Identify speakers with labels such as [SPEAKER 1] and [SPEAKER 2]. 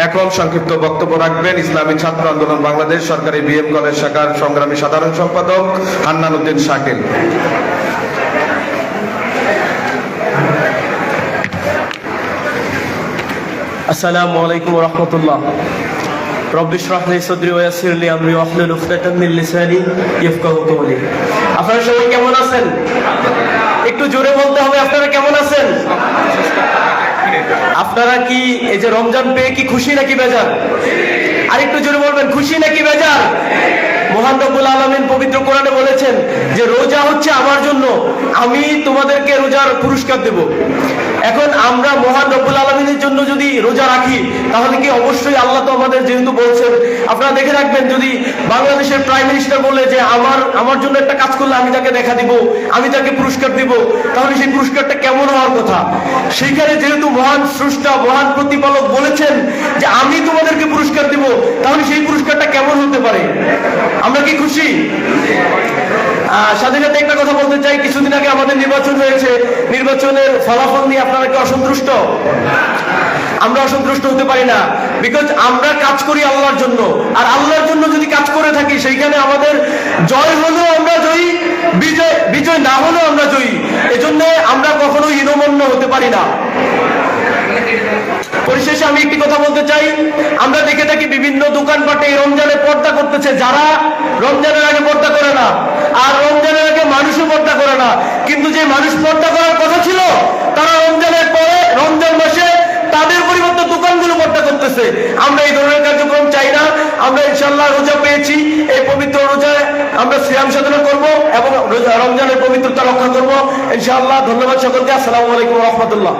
[SPEAKER 1] এখন সংক্ষিপ্ত বক্তব্য রাখবেন ইসলামী ছাত্র আন্দোলন বাংলাদেশ সরকারি বিএম কলেজ শাখার সংগ্রামী সাধারণ সম্পাদক হান্নান উদ্দিন শাকিল।
[SPEAKER 2] আসসালামু আলাইকুম ওয়া রাহমাতুল্লাহ। রব্বি ইশরাহ লি সাদরি ওয়া ইয়াসসির লি আমরি ওয়াহলুল উকদাতাম মিন লিসানি ইয়াফকাহু কওলি। আপনারা সবাই কেমন আছেন? একটু জোরে বলতে হবে, আপনারা কেমন আছেন? আপনারা কি এই যে রমজান পেয়ে কি খুশি নাকি বেজার? আর একটু জোরে বলবেন, খুশি নাকি বেজার? মহান রব্বুল আলামিন পবিত্র কোরআনে বলেছেন যে রোজা হচ্ছে আমার জন্য, আমি তোমাদেরকে রোজার পুরস্কার দেব। এখন আমরা মহান রব্বুল আলামিনের জন্য যদি রোজা রাখি তাহলে কি অবশ্যই আল্লাহ তো আমাদের যেহেতু বলছেন, আপনারা দেখে রাখবেন যদি বাংলাদেশের প্রাইম মিনিস্টার বলে যে আমার জন্য একটা কাজ করলে আমি তাকে দেখা দিব, আমি তাকে পুরস্কার দিব, তাহলে সেই পুরস্কারটা কেমন হওয়ার কথা? সেইখানে যেহেতু মহান স্রষ্টা মহান প্রতিপালক বলেছেন যে আমি তোমাদেরকে পুরস্কার দিব, তাহলে সেই পুরস্কারটা কেমন হতে পারে? আমরা কি খুশি? সাথে সাথে একটা কথা বলতে চাই, কিছুদিন আগে আমাদের নির্বাচন হয়েছে, নির্বাচনের ফলাফল নিয়ে আপনারা কি অসন্তুষ্ট? আমরা অসন্তুষ্ট হতে পারি না, বিকজ আমরা কাজ করি আল্লাহর জন্য, আর আল্লাহর জন্য যদি কাজ করে থাকি সেইখানে আমাদের জয় হলেও আমরা জয়ী, বিজয় না হলেও আমরা জয়ী। এজন্য আমরা কখনো হীনমন্য হতে পারি না। পরিশেষে আমি একটি কথা বলতে চাই, আমরা দেখে থাকি বিভিন্ন দোকানপাটে এই রমজানে পর্দা করতেছে, যারা রমজানের আগে পর্দা করে না, আর রমজানের আগে মানুষও পর্দা করে না, কিন্তু যে মানুষ পর্দা করার কথা ছিল তারা রমজানের পরে রমজান মাসে তাদের পরিবর্তে দোকানগুলো পর্দা করতেছে। আমরা এই ধরনের কার্যক্রম চাই না। আমরা ইনশাআল্লাহ রোজা পেয়েছি, এই পবিত্র রোজায় আমরা সিয়াম সাধনা করব এবং রমজানের পবিত্রতা রক্ষা করব ইনশাআল্লাহ। ধন্যবাদ সকলকে। আসসালামু আলাইকুম ওয়া রাহমাতুল্লাহ।